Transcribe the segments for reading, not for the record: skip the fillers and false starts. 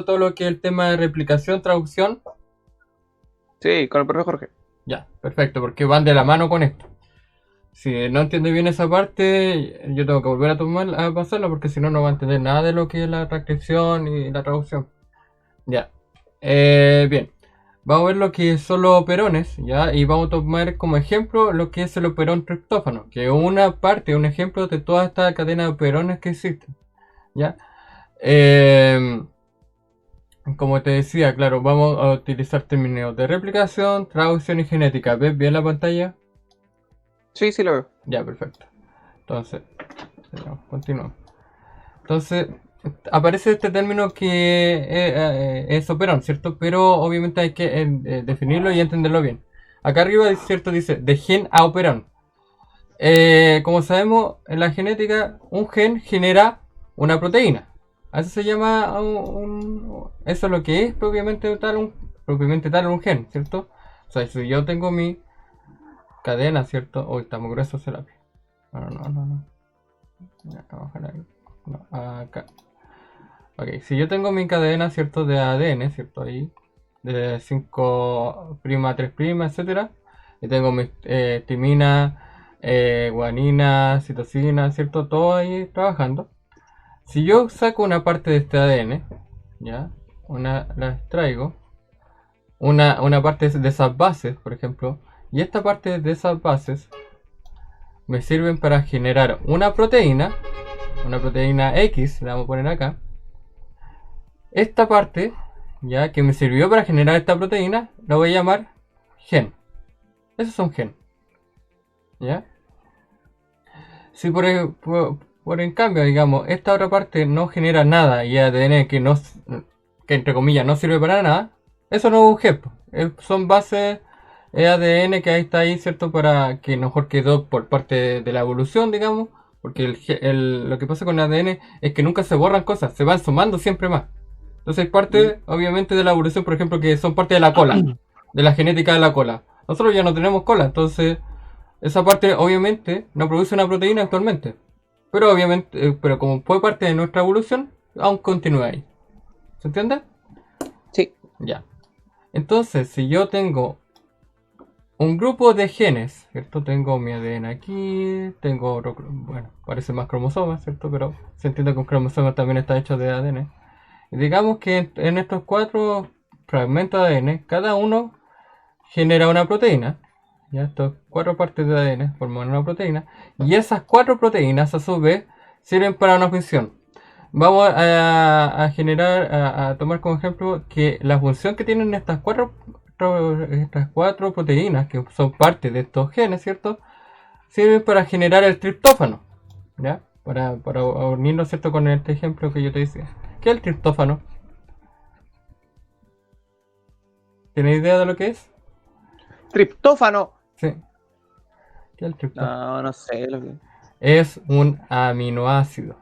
todo lo que es el tema de replicación, traducción? Sí, con el profe Jorge. Ya, perfecto, porque van de la mano con esto. Si no entiende bien esa parte, yo tengo que volver a pasarla porque si no, no va a entender nada de lo que es la transcripción y la traducción. Ya. Bien. Vamos a ver lo que son los operones, ¿ya? Y vamos a tomar como ejemplo lo que es el operón triptófano, que es una parte, un ejemplo de toda esta cadena de operones que existen, ¿ya? Como te decía, claro, vamos a utilizar términos de replicación, traducción y genética. ¿Ves bien la pantalla? Sí, sí lo veo. Ya, perfecto. Entonces, continuamos. Entonces, aparece este término que es operón, ¿cierto? Pero obviamente hay que definirlo y entenderlo bien. Acá arriba, ¿cierto? Dice de gen a operón. Como sabemos, en la genética, un gen genera una proteína. A eso se llama eso es lo que es propiamente tal un gen, ¿cierto? O sea, si yo tengo mi cadena, ¿cierto? Hoy estamos gruesos el lápiz. No. Vamos a ahí. No, acá. Ok, si yo tengo mi cadena, ¿cierto? De ADN, ¿cierto? Ahí. De 5' 3', etcétera. Y tengo mi timina, guanina, citosina, ¿cierto? Todo ahí trabajando. Si yo saco una parte de este ADN, ¿ya? La extraigo. Una parte de esas bases, por ejemplo. Y esta parte de esas bases me sirven para generar una proteína X, la vamos a poner acá. Esta parte, ya que me sirvió para generar esta proteína, la voy a llamar gen. Eso es un gen. ¿Ya? Si por en cambio, digamos, esta otra parte no genera nada y ADN que entre comillas no sirve para nada, eso no es un gen. Son bases ADN que ahí está ahí, ¿cierto? Para que mejor quedó por parte de la evolución, digamos. Porque lo que pasa con el ADN es que nunca se borran cosas, se van sumando siempre más. Entonces hay parte, obviamente, de la evolución, por ejemplo, que son parte de la cola, de la genética de la cola. Nosotros ya no tenemos cola, entonces esa parte, obviamente, no produce una proteína actualmente. Pero obviamente, pero como fue parte de nuestra evolución, aún continúa ahí. ¿Se entiende? Sí. Ya. Entonces, si yo tengo un grupo de genes, ¿cierto? Tengo mi ADN aquí, tengo otro, bueno, parece más cromosomas, ¿cierto? Pero se entiende que un cromosoma también está hecho de ADN. Y digamos que en estos 4 fragmentos de ADN, cada uno genera una proteína. Ya, estas 4 partes de ADN forman una proteína. Y esas 4 proteínas, a su vez, sirven para una función. Vamos a tomar como ejemplo que la función que tienen estas cuatro proteínas, que son parte de estos genes, ¿cierto? Sirven para generar el triptófano. ¿Ya? Para unirnos, ¿cierto? Con este ejemplo que yo te decía. ¿Qué es el triptófano? ¿Tienes idea de lo que es? Triptófano. Sí. ¿Qué es el triptófano? No sé lo que. Es un aminoácido.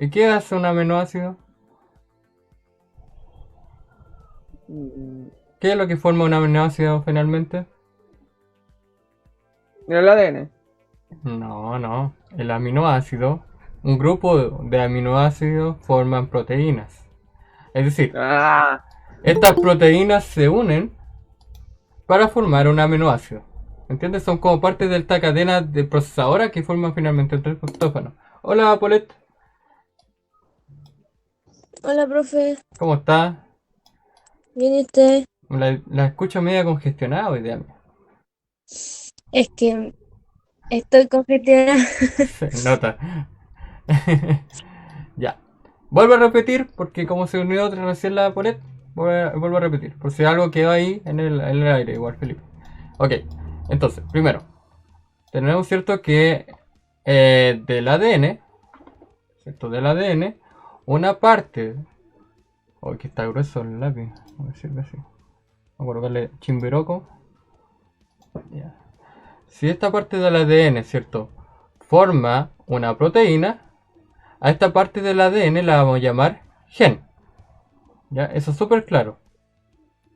¿Y qué hace un aminoácido? ¿Qué es lo que forma un aminoácido finalmente? El ADN. No. El aminoácido, un grupo de aminoácidos forman proteínas. Es decir, Ah, estas proteínas se unen para formar un aminoácido. ¿Entiendes? Son como parte de esta cadena de procesadora que forman finalmente el triptófano. Hola, Paulette. Hola, profe. ¿Cómo está? ¿Bien y usted? La escucho media congestionada hoy día. Es que estoy congestionada. Se nota. Ya. Vuelvo a repetir, porque como se unió recién la Paulette, vuelvo a repetir. Por si algo quedó ahí en el aire, igual, Felipe. Ok. Entonces, primero, tenemos cierto que del ADN, ¿cierto? Del ADN, una parte. Oh, que está grueso el lápiz. Vamos a decirlo así. Vamos a colocarle chimbiroco. Ya. Si esta parte del ADN, ¿cierto? Forma una proteína, a esta parte del ADN la vamos a llamar gen. ¿Ya? Eso es súper claro.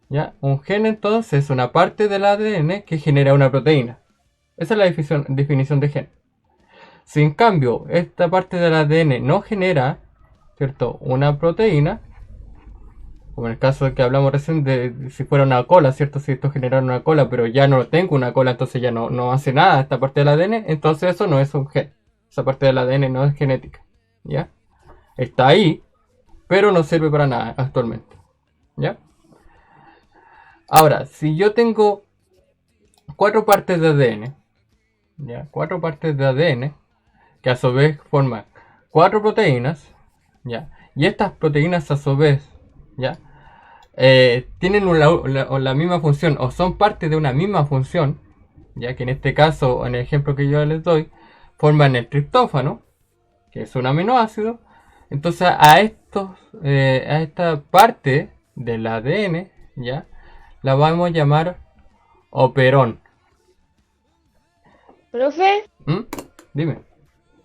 ¿Ya? Un gen entonces es una parte del ADN que genera una proteína. Esa es la definición de gen. Si en cambio esta parte del ADN no genera, ¿cierto? Una proteína, Como en el caso que hablamos recién de si fuera una cola, ¿cierto? Si esto genera una cola, pero ya no tengo una cola, entonces ya no hace nada esta parte del ADN, entonces eso no es un gen. Esa parte del ADN no es genética, ¿ya? Está ahí, pero no sirve para nada actualmente, ¿ya? Ahora, si yo tengo 4 partes de ADN, ¿ya? 4 partes de ADN, que a su vez forman 4 proteínas, ¿ya? Y estas proteínas a su vez, ¿ya? Tienen la misma función o son parte de una misma función, ya que en este caso, en el ejemplo que yo les doy, forman el triptófano, que es un aminoácido. Entonces a esta parte del ADN, ya, la vamos a llamar operón. Profe, ¿Mm? Dime.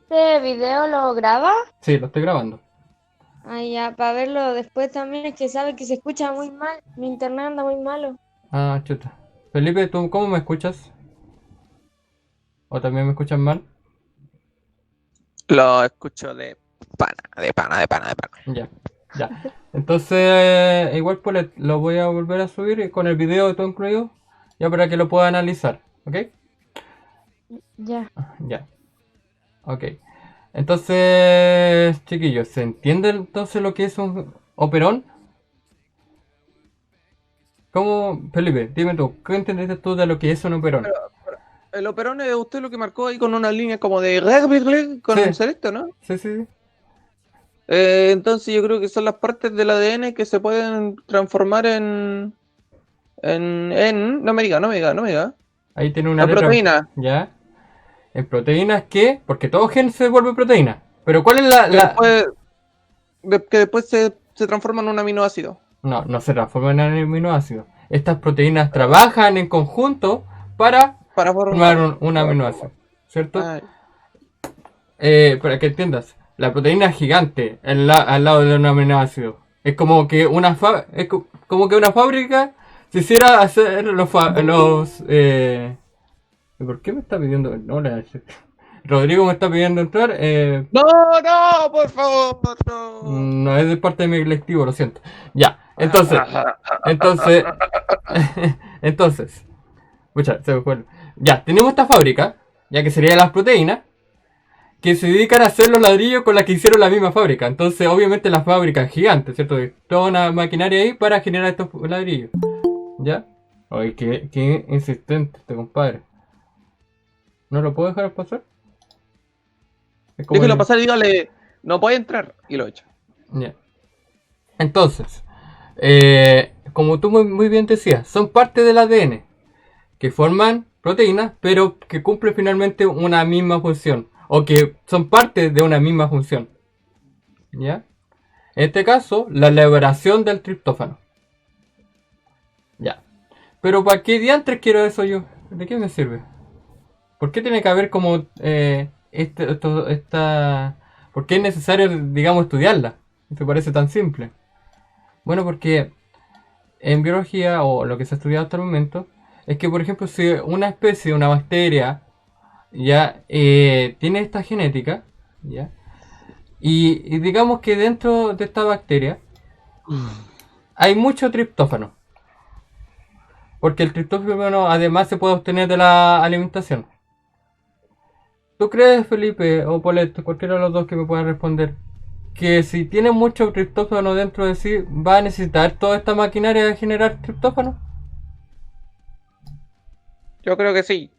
¿este video lo graba? Sí, lo estoy grabando. Ah, ya, para verlo después también, es que sabe que se escucha muy mal. Mi internet anda muy malo. Ah, chuta. Felipe, ¿tú cómo me escuchas? ¿O también me escuchas mal? Lo escucho de pana. Ya, ya. Entonces, igual pues lo voy a volver a subir con el video todo incluido, ya para que lo pueda analizar, ¿ok? Ya. Ya, ok. Entonces, chiquillos, ¿se entiende entonces lo que es un operón? ¿Cómo, Felipe? Dime tú, ¿qué entendiste tú de lo que es un operón? El operón es usted lo que marcó ahí con una línea como de rugby con Sí. celeste, ¿no? Sí, sí, sí. Entonces yo creo que son las partes del ADN que se pueden transformar no me diga. Ahí tiene una La letra. proteína. ¿Ya? ¿En proteínas qué? Porque todo gen se vuelve proteína. Pero ¿cuál es Que después, que después se transforma en un aminoácido. No, no se transforman en aminoácidos. Estas proteínas trabajan en conjunto para Para formar formar. un aminoácido, ¿cierto? Ah, Para que entiendas, la proteína gigante al lado de un aminoácido es como que como que una fábrica se hiciera hacer ¿por qué me está pidiendo? No, Rodrigo me está pidiendo entrar. No, por favor, no. No es de parte de mi colectivo, lo siento. Ya, entonces, entonces, pucha, se me fue. Ya, tenemos esta fábrica, ya que sería las proteínas, que se dedican a hacer los ladrillos con las que hicieron la misma fábrica. Entonces, obviamente la fábrica es gigante, ¿cierto? Hay toda una maquinaria ahí para generar estos ladrillos. ¿Ya? Oye, qué insistente este compadre. ¿No lo puedo dejar pasar? Es como Déjelo el- pasar y dígale, no puede entrar. Y lo echa. Ya. Entonces, como tú muy bien decías, son parte del ADN que forman proteínas, pero que cumplen finalmente una misma función, o que son parte de una misma función. ¿Ya? En este caso, la elaboración del triptófano. Ya. Pero ¿para qué diantres quiero eso yo? ¿De qué me sirve? ¿Por qué tiene que haber como esta... ¿Por qué es necesario, digamos, estudiarla? ¿Te parece tan simple? Bueno, porque en biología, o lo que se ha estudiado hasta el momento, es que, por ejemplo, si una especie, una bacteria, ya tiene esta genética, ya, y digamos que dentro de esta bacteria hay mucho triptófano, porque el triptófano además se puede obtener de la alimentación. ¿Tú crees, Felipe o Polet, cualquiera de los dos que me pueda responder, que si tiene mucho triptófano dentro de sí, va a necesitar toda esta maquinaria de generar triptófano? Yo creo que sí.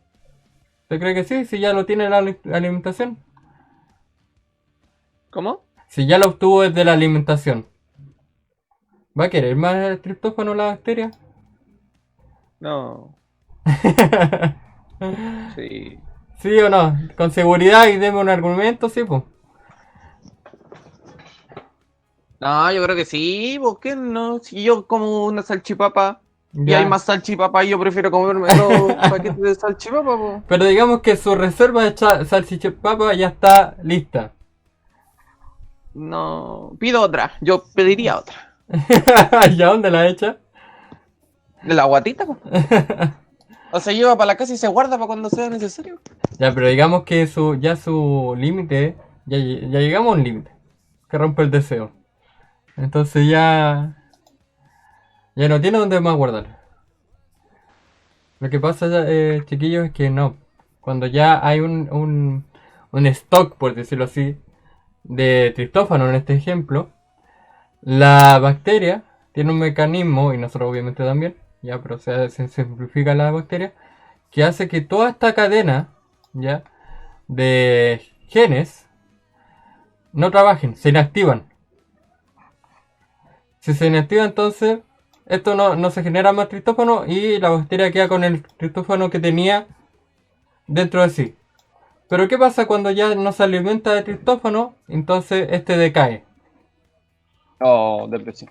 ¿Te cree que sí? Si ya lo tiene la alimentación. ¿Cómo? Si ya lo obtuvo desde la alimentación. ¿Va a querer más triptófano la bacteria? No. Sí. ¿Sí o no? Con seguridad y deme un argumento, sí, pues. No, yo creo que sí. ¿Por qué no? Si yo como una salchipapa y hay Ya. más salchipapa, yo prefiero comerme dos paquetes de salchipapa, po. Pero digamos que su reserva de salchichapapa ya está lista. No. Pido otra. Yo pediría otra. ¿Ya dónde la echa? ¿De la guatita, po? O se lleva para la casa y se guarda para cuando sea necesario. Ya, pero digamos que su límite, ya llegamos a un límite que rompe el deseo. Entonces ya Ya no tiene dónde más guardar. Lo que pasa, chiquillos, es que no. Cuando ya hay un stock, por decirlo así, de triptófano en este ejemplo, la bacteria tiene un mecanismo, y nosotros obviamente también, ya, pero se simplifica la bacteria, que hace que toda esta cadena, ya, de genes no trabajen, se inactivan. Si se inactiva, entonces esto no se genera más triptófano y la bacteria queda con el triptófano que tenía dentro de sí. Pero ¿qué pasa cuando ya no se alimenta de triptófano? Entonces este decae. Oh, depresión.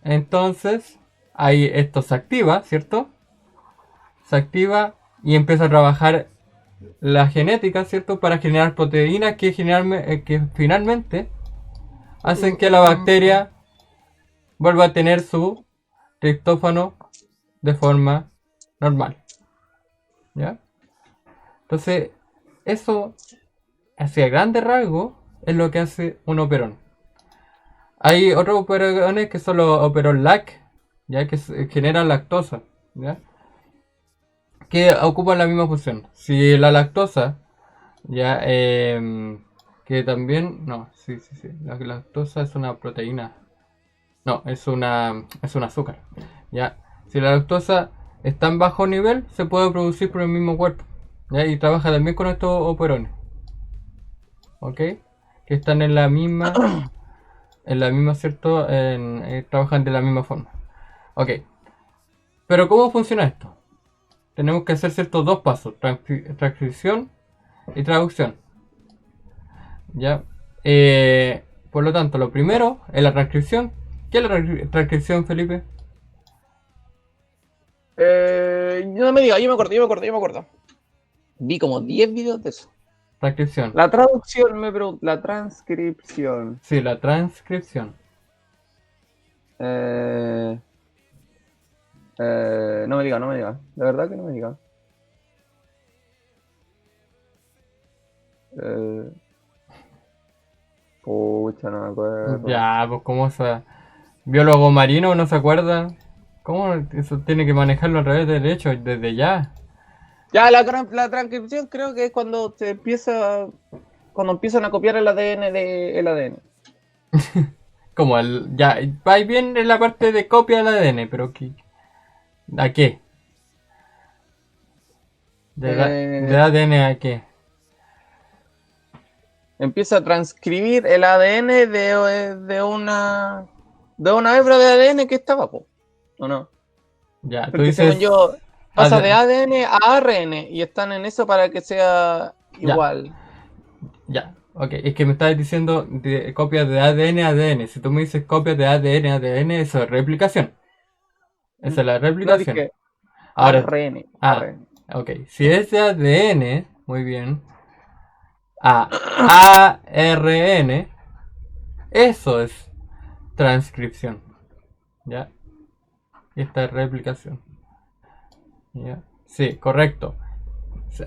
Entonces ahí esto se activa, ¿cierto? Se activa y empieza a trabajar la genética, ¿cierto? Para generar proteínas que finalmente hacen que la bacteria vuelva a tener su triptófano de forma normal. ¿Ya? Entonces, eso, hacia grandes rasgos, es lo que hace un operón. Hay otros operones que son los operón LAC, ya que generan lactosa, ¿ya? Que ocupan la misma función. Si la lactosa, ya, que también, no, sí, la lactosa es una proteína. No, es un azúcar. ¿Ya? Si la lactosa está en bajo nivel, se puede producir por el mismo cuerpo. ¿Ya? Y trabaja también con estos operones. ¿Ok? Que están en la misma, ¿cierto? Trabajan de la misma forma. Ok. Pero ¿cómo funciona esto? Tenemos que hacer ciertos dos pasos. Transcripción y traducción. ¿Ya? Por lo tanto, lo primero es la transcripción. ¿Qué es la transcripción, Felipe? No me digas, yo me acuerdo. Vi como 10 videos de eso. Transcripción. La traducción, la transcripción. Sí, la transcripción. No me digas. De verdad que no me digas. Pucha, no me acuerdo. Ya, pues cómo se... Biólogo marino, ¿no se acuerda? ¿Cómo eso tiene que manejarlo al revés derecho desde ya? Ya, la transcripción creo que es cuando cuando empiezan a copiar el ADN del ADN. Como ya, va bien en la parte de copia del ADN, pero ¿a qué? ¿De ADN a qué? Empieza a transcribir el ADN de una hebra de ADN que estaba, ¿o no? Ya, tú Porque dices... según yo, pasa de ADN a ARN y están en eso para que sea igual. Ya, ok, es que me estabas diciendo de copias de ADN a ADN. Si tú me dices copias de ADN a ADN, eso es replicación. Esa es la replicación. No dije Ahora, ARN. ok, si es de ADN, muy bien, a ARN, eso es transcripción. ¿Ya? Y esta es replicación. ¿Ya? Sí, correcto.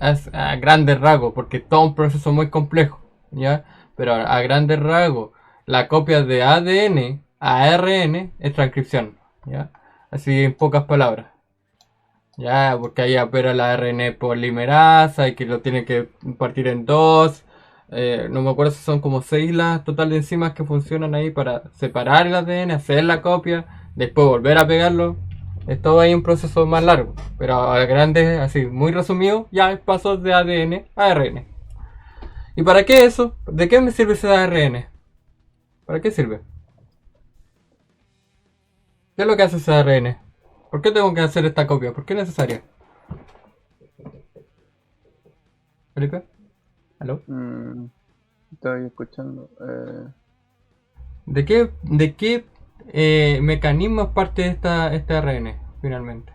A grandes rasgos, porque es todo un proceso muy complejo, ¿ya? Pero a grandes rasgos, la copia de ADN a ARN es transcripción, ¿ya? Así en pocas palabras, ¿ya? Porque ahí opera la ARN polimerasa y que lo tiene que partir en dos. No me acuerdo si son como 6 las total de enzimas que funcionan ahí para separar el ADN, hacer la copia, después volver a pegarlo. Es todo ahí un proceso más largo, pero a grandes, así, muy resumido, ya hay pasos de ADN a ARN. ¿Y para qué eso? ¿De qué me sirve ese ARN? ¿Para qué sirve? ¿Qué es lo que hace ese ARN? ¿Por qué tengo que hacer esta copia? ¿Por qué es necesaria? ¿Felipe? ¿Aló? Estoy escuchando. ¿De qué mecanismo es parte de este ARN, finalmente?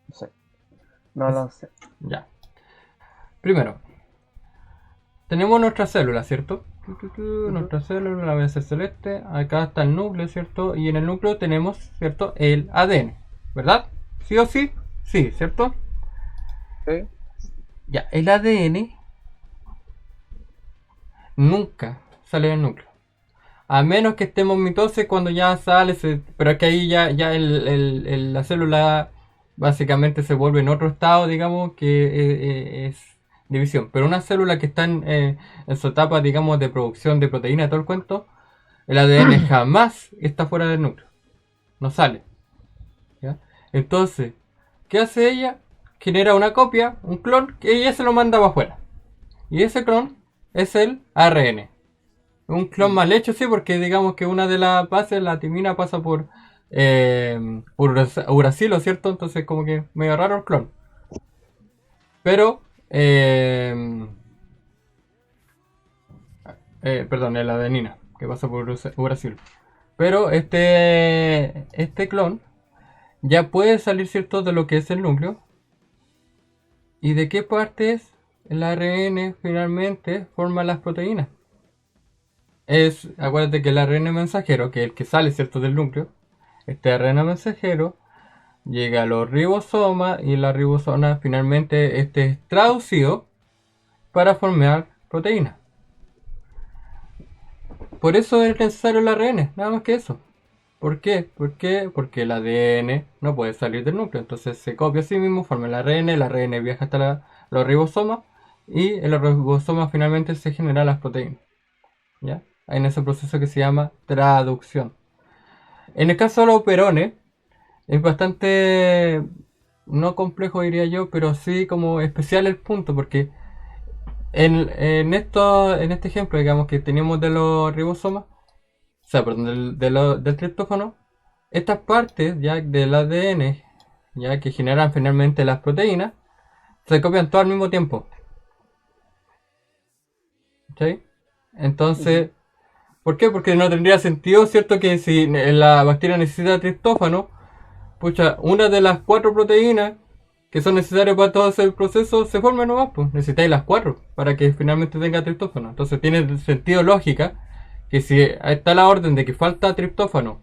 No sé. No lo sé. Ya. Primero, tenemos nuestra célula, ¿cierto? Nuestra célula, la voy a hacer celeste. Acá está el núcleo, ¿cierto? Y en el núcleo tenemos, ¿cierto? El ADN, ¿verdad? ¿Sí o sí? Sí, ¿cierto? ¿Sí? Ya, el ADN nunca sale del núcleo. A menos que estemos en mitose cuando ya sale, pero es que ahí ya la célula básicamente se vuelve en otro estado, digamos, que es división. Pero una célula que está en su etapa, digamos, de producción de proteína, todo el cuento, el ADN jamás está fuera del núcleo. No sale. ¿Ya? Entonces, ¿qué hace ella? Genera una copia, un clon, que ella se lo manda para afuera. Y ese clon es el ARN. Un clon mal hecho, sí, porque digamos que una de las bases, la timina, pasa por uracilo, ¿cierto? Entonces como que medio raro el clon. Pero, perdón, es la adenina, que pasa por uracilo. Pero este clon ya puede salir, ¿cierto?, de lo que es el núcleo. ¿Y de qué parte es? El ARN finalmente forma las proteínas. Acuérdate que el ARN mensajero, que es el que sale, ¿cierto?, del núcleo, este ARN mensajero llega a los ribosomas y la ribosoma finalmente es traducido para formar proteínas. Por eso es necesario el ARN, nada más que eso. ¿Por qué? Porque el ADN no puede salir del núcleo, entonces se copia a sí mismo, forma el ARN viaja hasta los ribosomas y en los ribosomas finalmente se generan las proteínas. ¿Ya? En ese proceso que se llama traducción. En el caso de los operones, es bastante, no complejo diría yo, pero sí como especial el punto, porque en este ejemplo, digamos que teníamos de los ribosomas, o sea, perdón, del triptófano, estas partes ya del ADN, ya que generan finalmente las proteínas, se copian todo al mismo tiempo. ¿Sí? Entonces, ¿por qué? Porque no tendría sentido, ¿cierto? Que si la bacteria necesita triptófano, pucha, una de las 4 proteínas que son necesarias para todo ese proceso se formen nomás, pues necesitáis las 4 para que finalmente tenga triptófano. Entonces tiene sentido lógica que si está la orden de que falta triptófano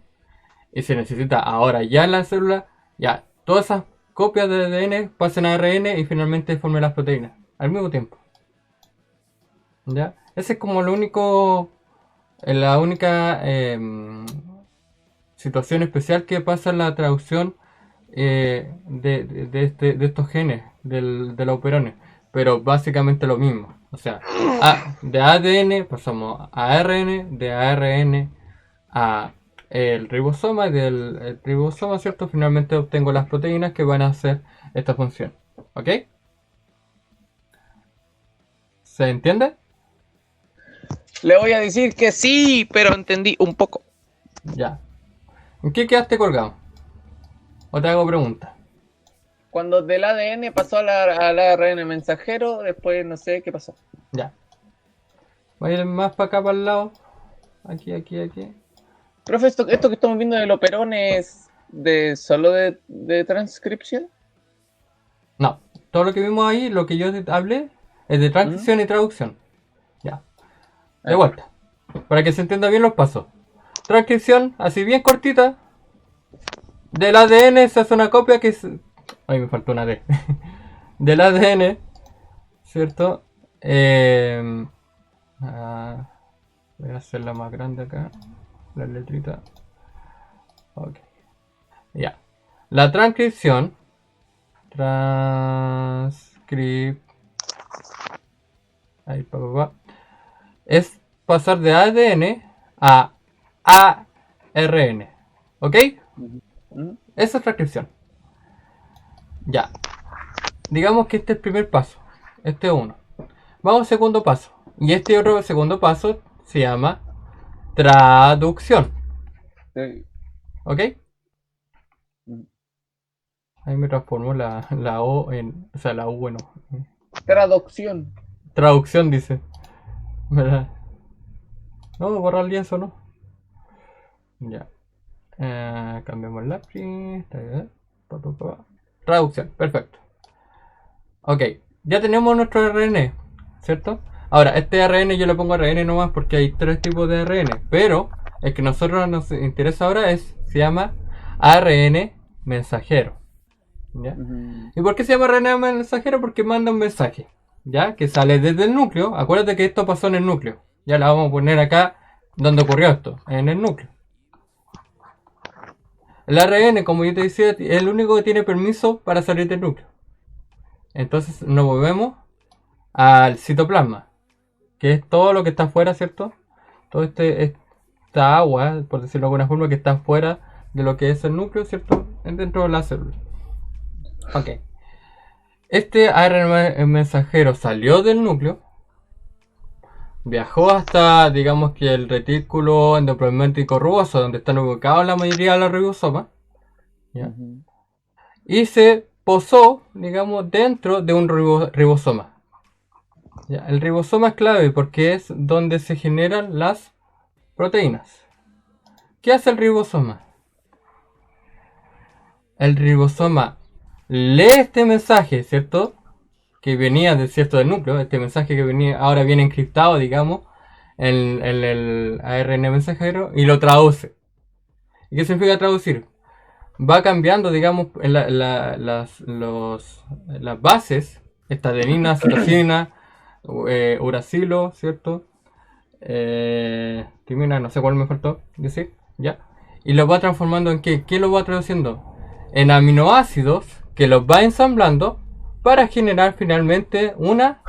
y se necesita ahora ya en la célula, ya todas esas copias de ADN pasen a ARN y finalmente formen las proteínas al mismo tiempo. ¿Ya? Ese es como la única situación especial que pasa en la traducción de estos genes, de los operones. Pero básicamente lo mismo. O sea, de ADN pasamos a ARN, de ARN a el ribosoma, y del ribosoma, ¿cierto? Finalmente obtengo las proteínas que van a hacer esta función. ¿Ok? ¿Se entiende? Le voy a decir que sí, pero entendí un poco. Ya. ¿En qué quedaste colgado? ¿O te hago preguntas? Cuando del ADN pasó al ARN mensajero, después no sé qué pasó. Ya. Voy a ir más para acá, para el lado. Aquí. Profe, esto que estamos viendo del operón es solo de transcripción. No. Todo lo que vimos ahí, lo que yo hablé, es de transcripción y traducción. Ya. De vuelta. Para que se entienda bien los pasos. Transcripción, así bien cortita. Del ADN se hace una copia que es... Ay, me faltó una D. Del ADN, ¿cierto? Voy a hacerla más grande acá. La letrita. Ok. Ya. La transcripción. Ahí, es pasar de ADN a ARN. ¿Ok? Esa es transcripción. Ya. Digamos que este es el primer paso. Este es uno. Vamos al segundo paso. Y este otro segundo paso se llama traducción. Sí. ¿Ok? Ahí me transformó la O en... O sea, la U, bueno. Traducción. Traducción dice. ¿Verdad? No, borrar el lienzo, ¿no? Ya. Cambiamos el lápiz. Traducción, perfecto. Ok, ya tenemos nuestro ARN, ¿cierto? Ahora, este ARN yo le pongo ARN nomás porque hay 3 tipos de ARN. Pero el que a nosotros nos interesa ahora se llama ARN mensajero. ¿Ya? ¿Y por qué se llama ARN mensajero? Porque manda un mensaje, ¿ya? Que sale desde el núcleo. Acuérdate que esto pasó en el núcleo. Ya la vamos a poner acá ¿Dónde ocurrió esto? En el núcleo. El ARN, como yo te decía, es el único que tiene permiso para salir del núcleo. Entonces nos volvemos al citoplasma, que es todo lo que está afuera, ¿cierto? Todo esta agua, por decirlo de alguna forma, que está fuera de lo que es el núcleo, ¿cierto? Dentro de la célula. Ok. Este ARN mensajero salió del núcleo, viajó hasta, digamos que el retículo endoplasmático rugoso, donde están ubicados la mayoría de los ribosomas, ¿ya? Y se posó, digamos, dentro de un ribosoma. ¿Ya? El ribosoma es clave porque es donde se generan las proteínas. ¿Qué hace el ribosoma? El ribosoma lee este mensaje, ¿cierto? Que venía de cierto del núcleo, este mensaje que venía, ahora viene encriptado, digamos, en el ARN mensajero y lo traduce. ¿Y qué significa traducir? Va cambiando, digamos, las bases, esta adenina, citosina, uracilo, ¿cierto? Timina, no sé cuál me faltó decir, ya. Y lo va transformando en qué. ¿Qué lo va traduciendo? En aminoácidos que los va ensamblando para generar finalmente una.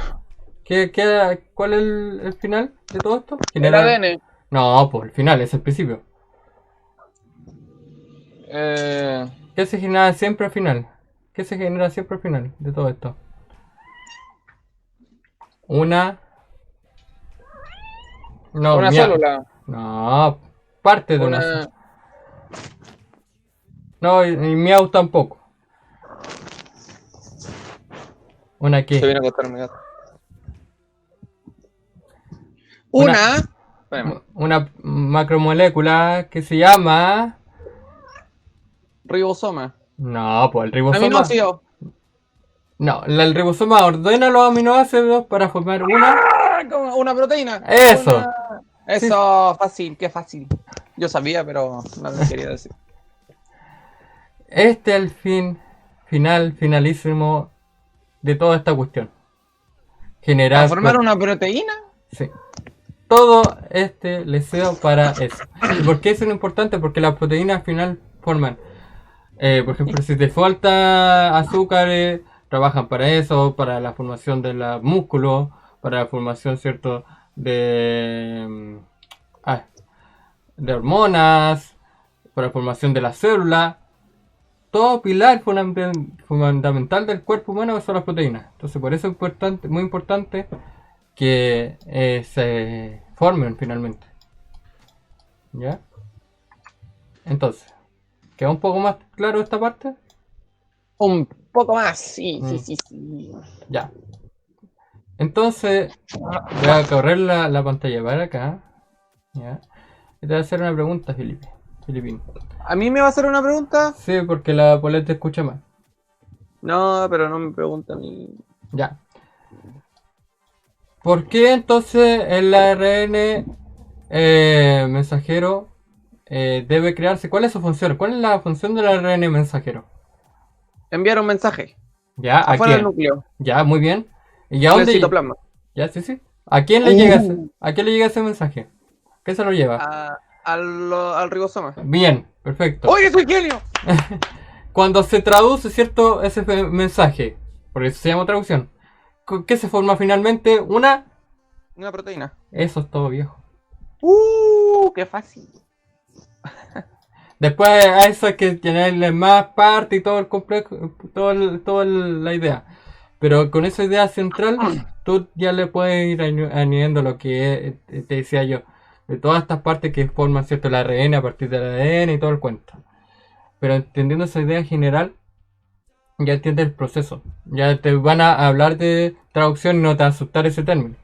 ¿Cuál es el final de todo esto? El ADN. No, pues el final, es el principio. Eh, ¿Qué se genera siempre al final? ¿Qué se genera siempre al final de todo esto? Una célula. No, parte de una Una... No, y miau tampoco. ¿Una qué? Se viene a acostar mi gato. Una macromolécula que se llama... Ribosoma. No, pues el ribosoma... Aminoácido. No, el ribosoma ordena los aminoácidos para formar Una proteína. Eso. Eso, fácil, qué fácil. Yo sabía, pero no me quería decir. Este es el finalísimo de toda esta cuestión. Generar... ¿Formar una proteína? Sí. Todo este leseo para eso. ¿Y por qué eso es importante? Porque las proteínas al final forman... por ejemplo, si te falta azúcar, trabajan para eso, para la formación de los músculos, para la formación, ¿cierto?, de hormonas, para la formación de la célula. Todo pilar fundamental del cuerpo humano son las proteínas. Entonces, por eso es muy importante que se formen finalmente. ¿Ya? Entonces, ¿queda un poco más claro esta parte? Un poco más, sí. Ya. Entonces, voy a correr la pantalla para acá. ¿Ya? Y te voy a hacer una pregunta, Filipín. ¿A mí me va a hacer una pregunta? Sí, porque la Polet te escucha mal. No, pero no me pregunta a mí. Ya. ¿Por qué entonces el ARN mensajero debe crearse? ¿Cuál es su función? ¿Cuál es la función del ARN mensajero? Enviar un mensaje. Ya, ¿a afuera del quién? núcleo. Ya, muy bien. ¿Y a El dónde? citoplasma. Ya, sí. ¿A quién le llega ese mensaje? ¿Qué se lo lleva? Al ribosoma. Bien, perfecto. ¡Oye, soy genio! Cuando se traduce, ¿cierto?, ese mensaje, porque eso se llama traducción, ¿qué se forma finalmente? Una proteína. Eso es todo, viejo. ¡Qué fácil! Después a eso hay que tenerle más parte y todo el complejo, toda la idea. Pero con esa idea central, tú ya le puedes ir añadiendo lo que te decía yo, de todas estas partes que forman, ¿cierto?, el ARN a partir del ADN y todo el cuento. Pero entendiendo esa idea general, ya entiendes el proceso. Ya te van a hablar de traducción y no te va a asustar ese término.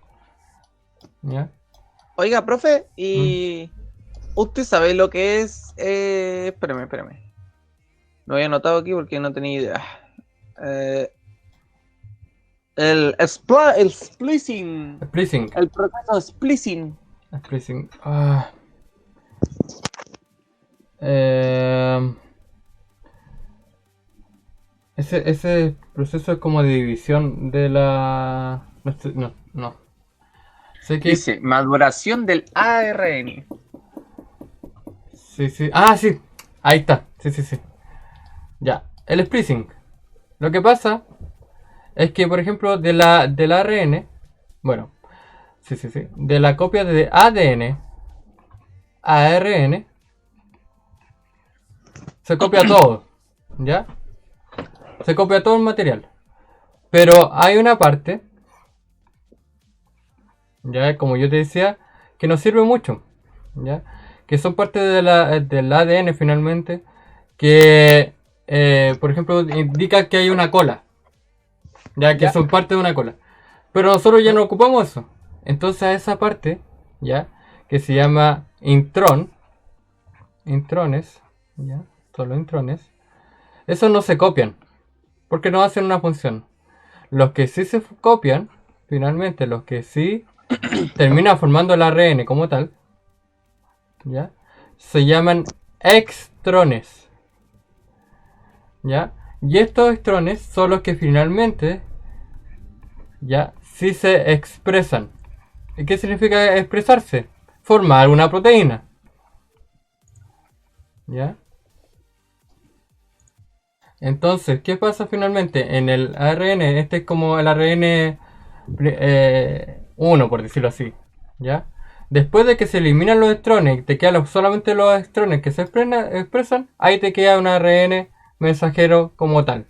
¿Ya? Oiga, profe, y... ¿Usted sabe lo que es? Espérame. Lo había anotado aquí porque no tenía idea. El splicing. Splicing. El proceso de splicing. Splicing. Ese proceso es como de división de la... No. Sé que... Dice, maduración del ARN. Sí, sí. Ah, sí. Ahí está. Sí, sí, sí. Ya. El splicing. Lo que pasa es que, por ejemplo, del ARN, bueno, sí, sí, sí, de la copia de ADN a ARN, se copia todo, ¿ya? Se copia todo el material. Pero hay una parte, ya, como yo te decía, que nos sirve mucho, ¿ya? Que son parte del ADN finalmente, que, por ejemplo, indica que hay una cola, ya que Ya. son parte de una cola. Pero nosotros ya no ocupamos eso. Entonces a esa parte, ya, que se llama intrones, ya, solo intrones, esos no se copian, porque no hacen una función. Los que sí se copian, finalmente, los que sí terminan formando el ARN como tal, ya, se llaman extrones, ya, y estos extrones son los que finalmente, ya, sí se expresan. ¿Y qué significa expresarse? Formar una proteína. ¿Ya? Entonces, ¿qué pasa finalmente? En el ARN, este es como el ARN 1, por decirlo así. ¿Ya? Después de que se eliminan los extrones, te quedan solamente los extrones que se expresan, ahí te queda un ARN mensajero como tal.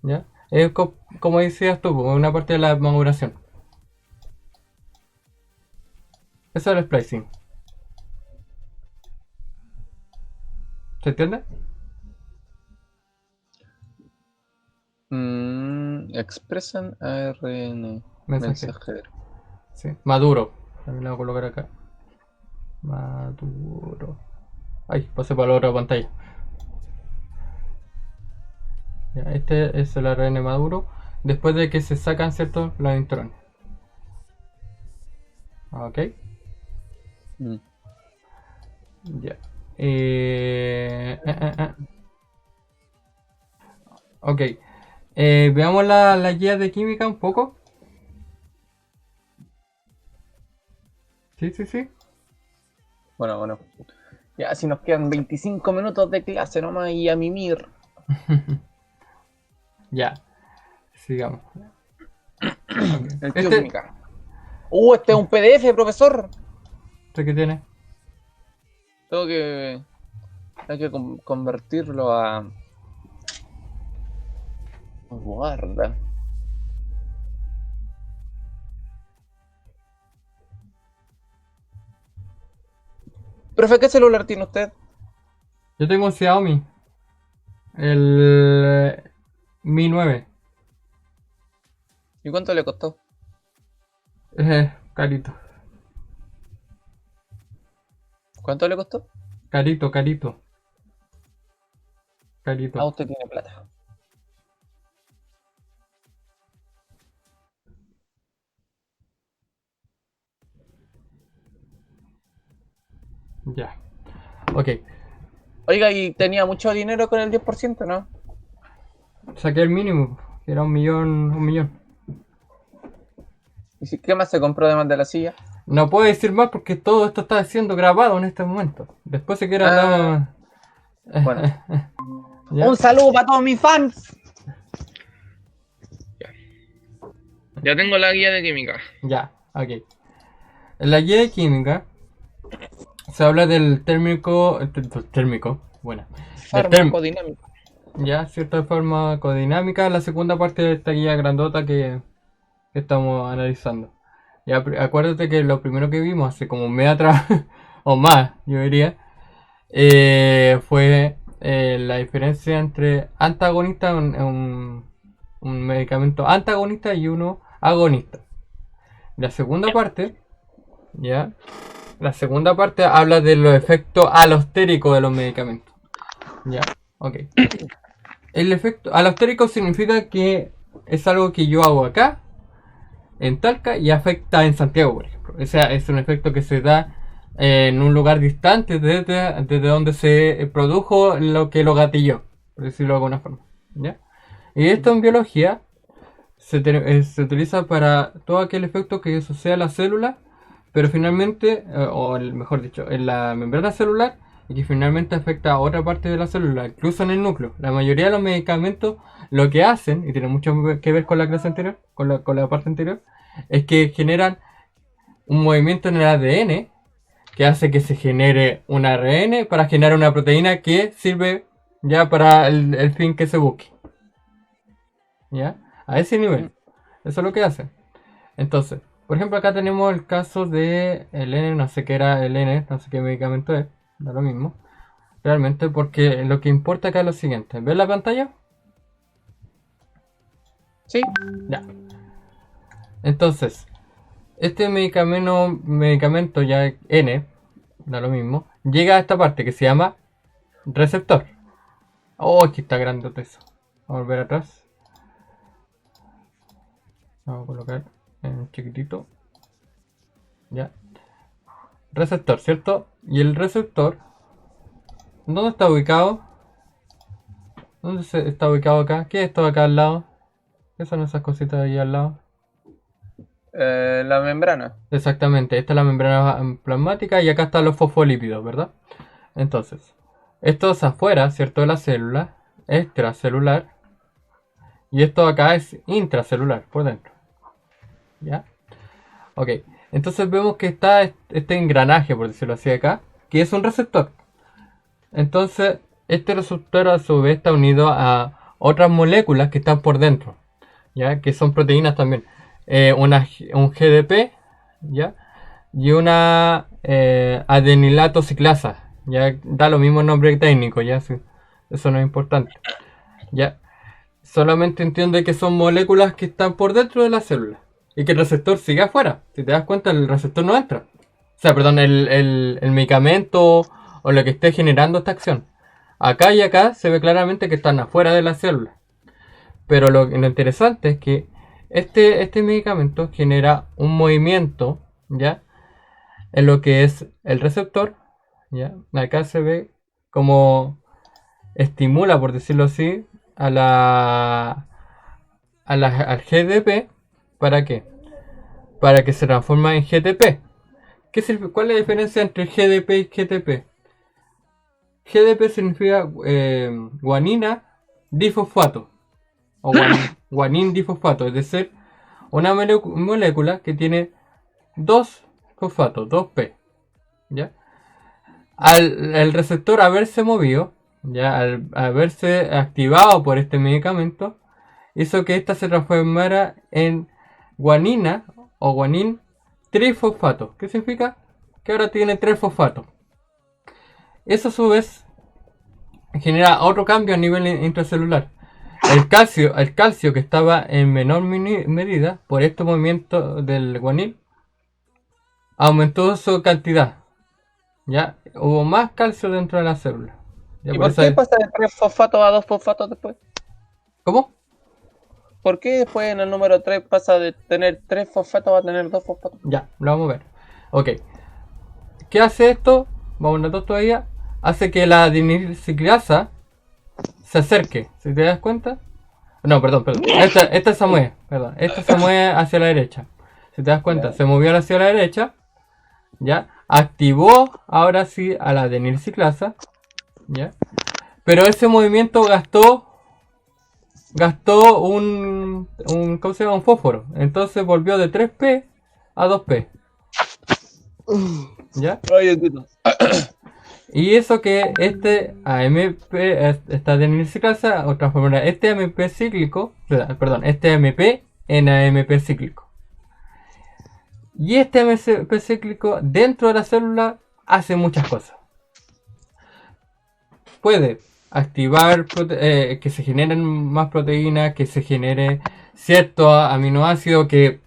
¿Ya? Es como decías tú, una parte de la maduración. Eso es el splicing. ¿Se entiende? Expresan ARN Mensajero. mensajero. Sí. Maduro. También lo voy a colocar acá. Maduro. Ay, pasé para la otra pantalla. Ya, este es el ARN maduro. Después de que se sacan, ¿cierto? Los intrones. Ok. Mm. Ya. Ok. Veamos la guía de química un poco. Sí, sí, sí. Bueno. Ya, si nos quedan 25 minutos de clase nomás y a mimir. Ya. Sigamos. El Este, química. Este es un PDF, profesor. ¿Este qué tiene? Tengo que. Hay que convertirlo a. Guarda. Profe, ¿qué celular tiene usted? Yo tengo un Xiaomi. El Mi 9. ¿Y cuánto le costó? Carito. ¿Cuánto le costó? Carito. Ah, usted tiene plata. Ya. Ok. Oiga, y tenía mucho dinero con el 10%, ¿no? Saqué el mínimo. Que era un millón. ¿Y qué más se compró además de la silla? No puedo decir más porque todo esto está siendo grabado en este momento. Después se quiere hablar. Bueno. ¿Ya? Un saludo para todos mis fans. Ya tengo la guía de química. Ya, ok. En la guía de química se habla del térmico, bueno, Farmacodinámica. ya, cierta farmacodinámica, la segunda parte de esta guía grandota que estamos analizando. Ya, acuérdate que lo primero que vimos hace como un mes atrás, o más, yo diría, fue la diferencia entre antagonista, un medicamento antagonista y uno agonista. La segunda parte, ya, la segunda parte habla de los efectos alostéricos de los medicamentos. Ya, ok. El efecto alostérico significa que es algo que yo hago acá, en Talca, y afecta en Santiago, por ejemplo. O sea, es un efecto que se da en un lugar distante desde donde se produjo lo que lo gatilló, por decirlo de alguna forma. ¿Ya? Y esto en biología se utiliza para todo aquel efecto que sucede a la célula, pero finalmente, mejor dicho, en la membrana celular, y que finalmente afecta a otra parte de la célula, incluso en el núcleo. La mayoría de los medicamentos lo que hacen, y tiene mucho que ver con la clase anterior, con la parte anterior, es que generan un movimiento en el ADN que hace que se genere un ARN para generar una proteína que sirve ya para el fin que se busque. ¿Ya? A ese nivel. Eso es lo que hace. Entonces, por ejemplo, acá tenemos el caso de el N, no sé qué era el N, no sé qué medicamento es, da lo mismo. Realmente, porque lo que importa acá es lo siguiente. ¿Ves la pantalla? Sí. Ya. Entonces, este medicamento ya N, da lo mismo, llega a esta parte que se llama receptor. Oh, aquí está grande eso. Vamos a volver atrás. Vamos a colocar en chiquitito. Ya. Receptor, ¿cierto? Y el receptor, ¿dónde está ubicado? ¿Dónde está ubicado acá? ¿Qué es esto acá al lado? ¿Qué son esas cositas ahí al lado? La membrana. Exactamente, esta es la membrana plasmática y acá están los fosfolípidos, ¿verdad? Entonces, esto es afuera, ¿cierto? De la célula, extracelular, y esto acá es intracelular, por dentro. ¿Ya? Ok, entonces vemos que está este engranaje, por decirlo así acá, que es un receptor. Entonces, este receptor a su vez está unido a otras moléculas que están por dentro, ¿ya? Que son proteínas también. Un GDP, ¿ya? Y una adenilato ciclasa, ya da lo mismo nombre técnico, ya sí, eso no es importante, ya solamente entiende que son moléculas que están por dentro de la célula y que el receptor sigue afuera. Si te das cuenta, el receptor no entra, o sea, perdón, el medicamento o lo que esté generando esta acción. Acá y acá se ve claramente que están afuera de la célula, pero lo interesante es que este medicamento genera un movimiento, ¿ya? En lo que es el receptor, ¿ya? Acá se ve como estimula, por decirlo así, al GDP. ¿Para qué? Para que se transforme en GTP. ¿Cuál es la diferencia entre GDP y GTP? GDP significa guanina difosfato o guanin difosfato, es decir, una molécula que tiene dos fosfatos, 2P, ¿ya? El receptor haberse movido, ya al haberse activado por este medicamento, hizo que ésta se transformara en guanina o guanin trifosfato. ¿Qué significa? Que ahora tiene 3 fosfatos. Eso a su vez genera otro cambio a nivel intracelular. El calcio que estaba en menor medida por este movimiento del guanil aumentó su cantidad. Ya hubo más calcio dentro de la célula. Ya ¿Y por qué pasa de 3 fosfatos a 2 fosfatos después? ¿Cómo? ¿Por qué después en el número 3 pasa de tener 3 fosfatos a tener 2 fosfatos? Ya, lo vamos a ver. Ok. ¿Qué hace esto? Vamos a notar todavía. Hace que la adenilciclasa se acerque. ¿Si te das cuenta? No, perdón. Esta se mueve. Perdón. Esta se mueve hacia la derecha. Si te das cuenta, se movió hacia la derecha. ¿Ya? Activó ahora sí a la adenilciclasa. ¿Ya? Pero ese movimiento gastó ¿cómo se llama? Un fósforo. Entonces volvió de 3P a 2P. ¿Ya? Y eso que este AMP, esta adenilciclasa, o transformará este AMP cíclico, perdón, este AMP en AMP cíclico. Y este AMP cíclico dentro de la célula hace muchas cosas. Puede activar que se generen más proteínas, que se genere cierto aminoácido que,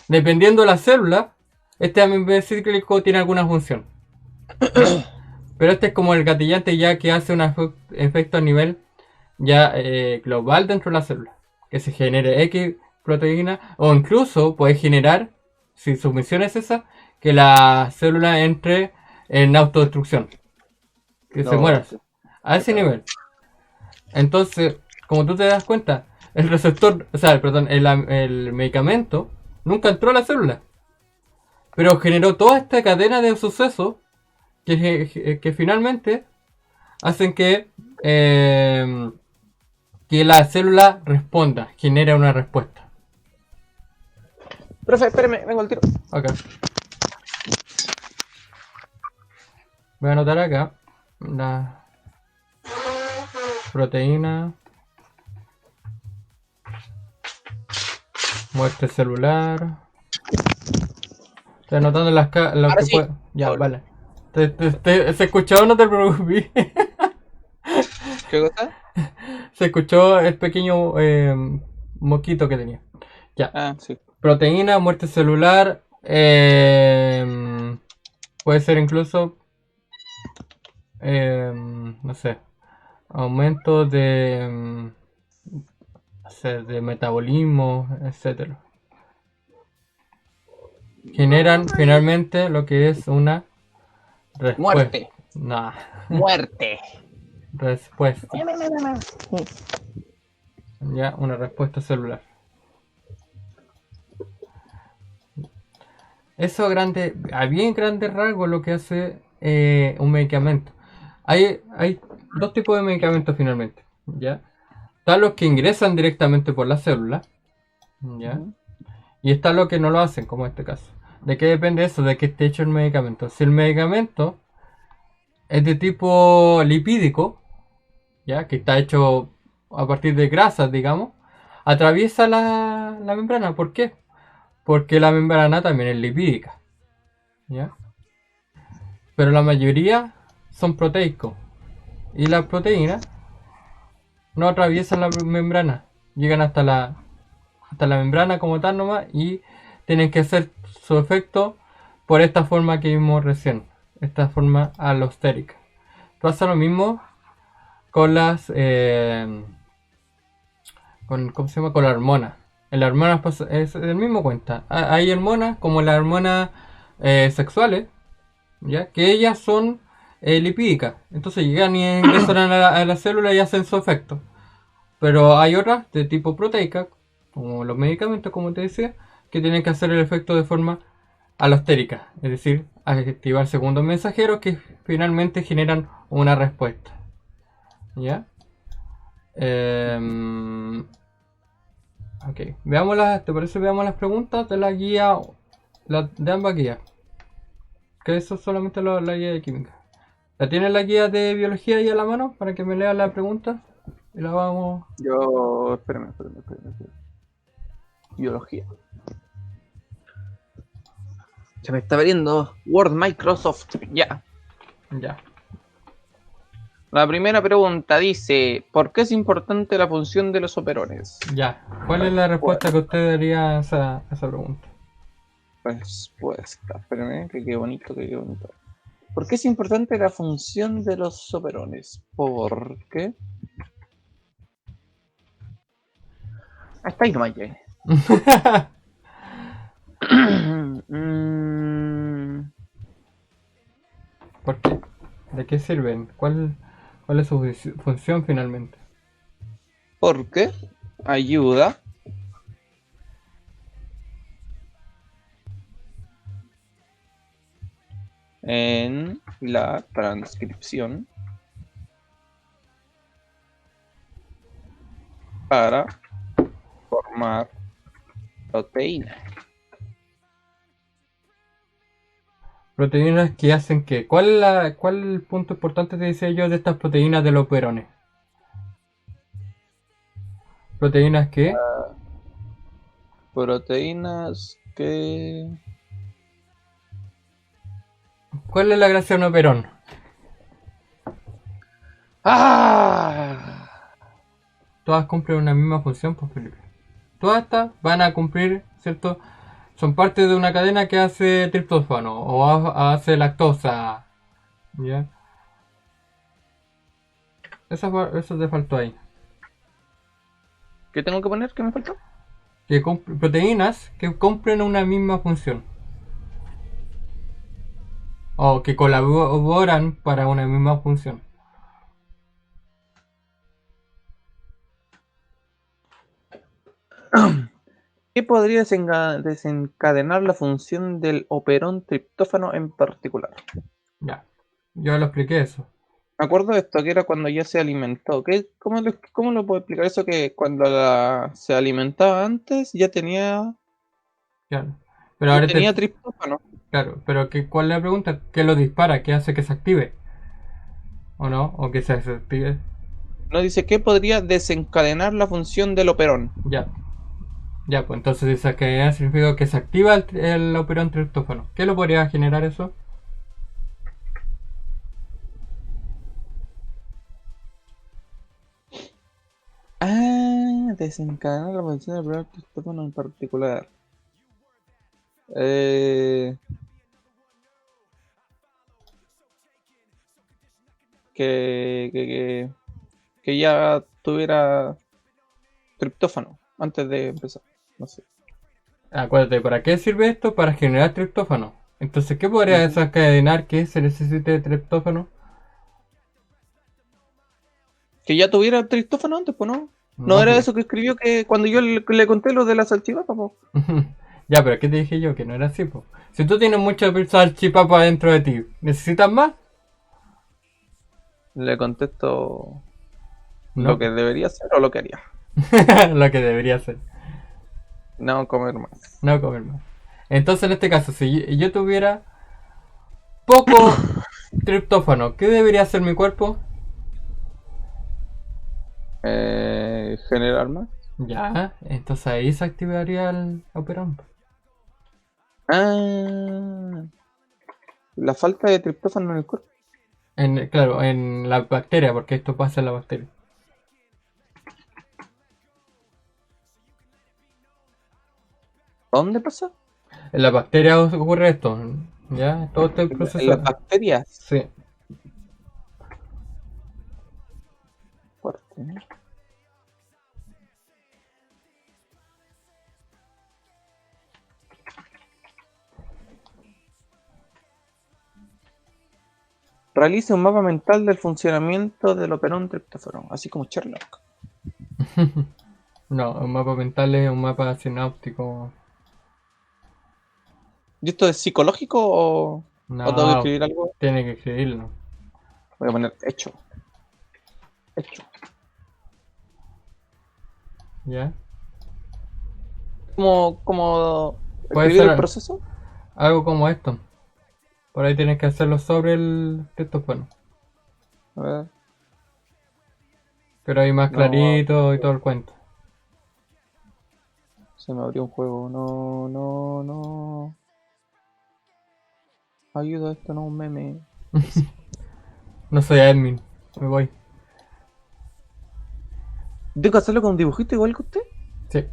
dependiendo de la célula, este AMP cíclico tiene alguna función. Pero este es como el gatillante ya que hace un efecto a nivel ya global dentro de la célula. Que se genere X proteína o incluso puede generar, si su misión es esa, que la célula entre en autodestrucción. Que se muera. A ese nivel. Entonces, como tú te das cuenta, el receptor, o sea, perdón, el medicamento nunca entró a la célula, pero generó toda esta cadena de sucesos que finalmente hacen que la célula responda, genera una respuesta. Profe, espérame, vengo al tiro. Ok. Voy a anotar acá la proteína, muerte celular. Estoy anotando lo Ahora que sí. puedo. Ya, Hola. vale. ¿Se escuchó? No te preocupes. ¿Qué cosa? Se escuchó el pequeño moquito que tenía. Ya. Ah, sí. Proteína, muerte celular. Puede ser incluso. No sé. Aumento no sé, de metabolismo, etcétera. Generan finalmente lo que es una respuesta. Muerte. Nah, Muerte. respuesta. Ya, una respuesta celular. Eso a bien grandes rasgos lo que hace un medicamento. Hay dos tipos de medicamentos finalmente, ¿ya? Están los que ingresan directamente por la célula, ¿ya? Y están los que no lo hacen, como en este caso. ¿De qué depende eso? De qué esté hecho el medicamento. Si el medicamento es de tipo lipídico, ¿ya? Que está hecho a partir de grasas, digamos, atraviesa la membrana. ¿Por qué? Porque la membrana también es lipídica, ¿ya? Pero la mayoría son proteicos. Y las proteínas no atraviesan la membrana. Llegan hasta la membrana como tal nomás y tienen que hacer su efecto por esta forma que vimos recién. Esta forma alostérica. Pasa lo mismo con ¿cómo se llama? Con la hormona. En las hormonas es el mismo cuenta. Hay hormonas como las hormonas sexuales, ¿ya? Que ellas son lipídicas. Entonces llegan y ingresan a la célula y hacen su efecto. Pero hay otras de tipo proteica, como los medicamentos, como te decía, que tienen que hacer el efecto de forma alostérica. Es decir, activar segundos mensajeros que finalmente generan una respuesta. ¿Ya? Ok, ¿te parece? Veamos las preguntas de la guía, de ambas guías. Que eso es solamente la guía de química. ¿La tienes la guía de biología ahí a la mano para que me lea la pregunta? Y la vamos. Espérame. Biología. Se me está abriendo Word Microsoft. Ya. Ya. La primera pregunta dice: ¿por qué es importante la función de los operones? Ya. ¿Cuál es la respuesta que usted daría a esa pregunta? Respuesta. Espérame, que qué bonito. ¿Por qué es importante la función de los operones? Porque... hasta ahí nomás llegué. ¿Por qué? ¿De qué sirven? ¿Cuál es su función finalmente? Porque ayuda en la transcripción para formar proteína. Proteínas que hacen qué. ¿Cuál es el punto importante te decía yo de estas proteínas de los operones? Proteínas que... Proteínas que... ¿Cuál es la gracia de un operón? Todas cumplen una misma función, pues Felipe. Todas estas van a cumplir, ¿cierto? Son parte de una cadena que hace triptófano o hace lactosa. ¿Ya? Eso te faltó ahí. ¿Qué tengo que poner? ¿Qué me faltó? Proteínas que cumplen una misma función. O que colaboran para una misma función. ¿Qué podría desencadenar la función del operón triptófano en particular? Ya. Yo lo expliqué eso. Me acuerdo de esto, que era cuando ya se alimentó. ¿Cómo lo puedo explicar eso? Que cuando se alimentaba antes ya tenía, Claro. Pero ya ahora tenía triptófano. claro, pero ¿cuál es la pregunta? ¿Qué lo dispara? ¿Qué hace que se active? ¿O no? ¿O que se desactive? No dice qué podría desencadenar la función del operón. Ya. Ya, pues entonces esa cadena significa que se activa el operón triptófano. ¿Qué lo podría generar eso? Ah, desencadenar la función del operón triptófano en particular. Eh, que, que, que, que ya tuviera triptófano antes de empezar. No sé. Acuérdate, ¿para qué sirve esto? Para generar triptófano. Entonces, ¿qué podría Ujú. desencadenar que se necesite de triptófano? Que ya tuviera triptófano antes, pues no. No No, era pues. eso que escribió que cuando yo le conté lo de la salchipapa, pues. Ya, pero ¿qué te dije yo? Que no era así, pues. Si tú tienes mucha salchipapa dentro de ti, ¿necesitas más? Le contesto No, lo que pues. debería ser o lo que haría. Lo que debería ser. No comer más. No comer más. Entonces, en este caso, si yo tuviera poco triptófano, ¿qué debería hacer mi cuerpo? Generar más. Ya, entonces ahí se activaría el operón. Ah, la falta de triptófano en el cuerpo. Claro, en la bacteria, porque esto pasa en la bacteria. ¿Dónde pasa? En la bacteria ocurre esto, ¿ya? Todo este En las proceso. bacterias. Sí. Fuerte, ¿no? Realiza un mapa mental del funcionamiento del operón triptófano, así como Sherlock. No, un mapa mental es un mapa sináptico. ¿Y esto es psicológico o tengo que No, escribir algo? tiene que escribirlo. Voy a poner hecho. Hecho. ¿Ya? Como Puede escribir el ser proceso. algo como esto. Por ahí tienes que hacerlo sobre el triptófano. A ver, Pero ahí más no, clarito y todo el cuento. se me abrió un juego. No, no, no. Ayuda, esto no es un meme. No soy admin, me voy. ¿Tengo que hacerlo con un dibujito igual que usted? Sí.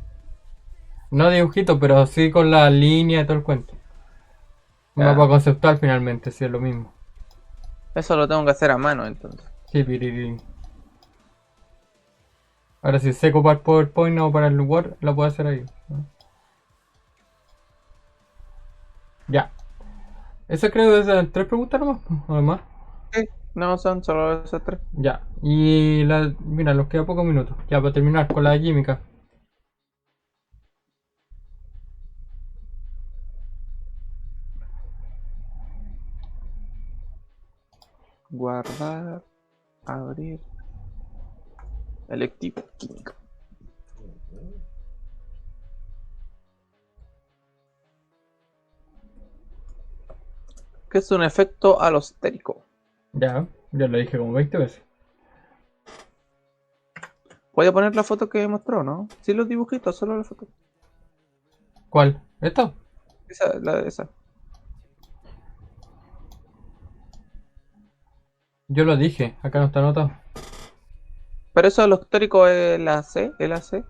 No dibujito, pero sí con la línea y todo el cuento. Un mapa Ya. conceptual finalmente, sí es lo mismo. Eso lo tengo que hacer a mano entonces. Sí, piriri. Ahora si sé ocupar PowerPoint o para el Word, lo puedo hacer ahí, ¿no? Ya. Eso creo que es de 3 preguntas nomás, además. Sí, no son solo esas tres. Ya. Y mira, nos queda pocos minutos. Ya para terminar con la química. Guardar, abrir, electivo, química. ¿Qué es un efecto alostérico? Ya lo dije como 20 veces. Voy a poner la foto que mostró, ¿no? Sí, los dibujitos, solo la foto. ¿Cuál? ¿Esto? Esa. Yo lo dije, acá no está anotado. Pero eso alostérico es la C, el AC.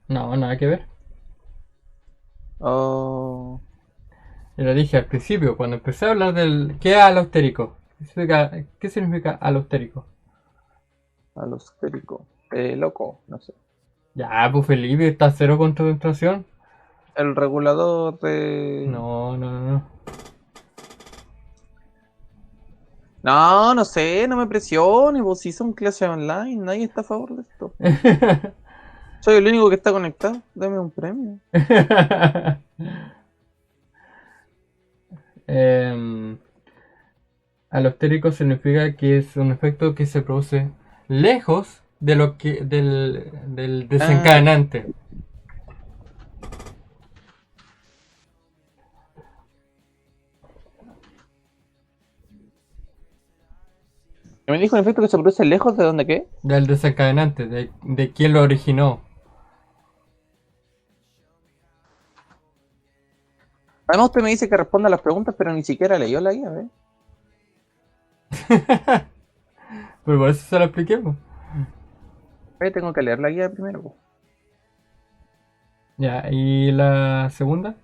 No, nada que ver. Oh, Yo lo dije al principio, cuando empecé a hablar del... ¿Qué es alostérico? ¿Qué significa alostérico? alostérico. Loco, no sé. Ya, pues Felipe, está cero concentración. El regulador de... No, no, no, no. No, no sé, no me presiones, vos si son clases online, nadie está a favor de esto. Soy el único que está conectado. Dame un premio. Em, alostérico significa que es un efecto que se produce lejos de lo que del desencadenante. Me dijo un efecto que se produce lejos de donde qué. Del desencadenante, de quién lo originó. Además usted me dice que responda a las preguntas, pero ni siquiera leyó la guía, ¿ves? Pero por eso se lo expliqué, pues. Tengo que leer la guía primero, po. Ya, ¿y la segunda?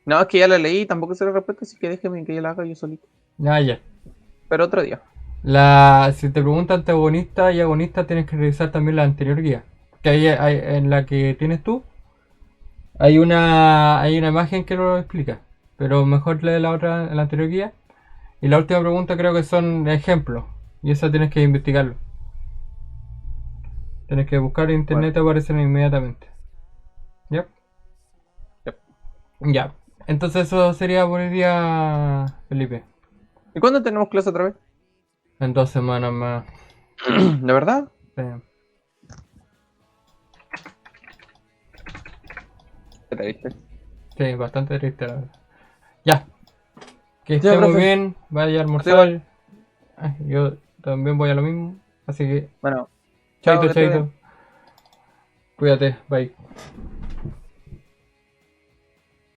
No, es que ya la leí y tampoco sé la respuesta, así que déjeme que yo la haga yo solito. Ah, ya. Pero otro día. Si te preguntan antagonista y agonista, tienes que revisar también la anterior guía. Que en la que tienes tú, hay una imagen que lo explica. Pero mejor lee la anterior guía. Y la última pregunta creo que son ejemplos. Y esa tienes que investigarlo. Tienes que buscar en internet, te aparecen inmediatamente. ¿Ya? Yep. Ya. Entonces eso sería por el día, Felipe. ¿Y cuándo tenemos clase otra vez? En 2 semanas más. ¿De verdad? Sí. ¿Qué te viste? Sí, bastante triste la verdad. Ya. Que Ya, esté muy profe. bien. Vaya a almorzar. Yo también voy a lo mismo. Así que, Bueno, chaito, chao, que estés chaito. bien. Cuídate. Bye.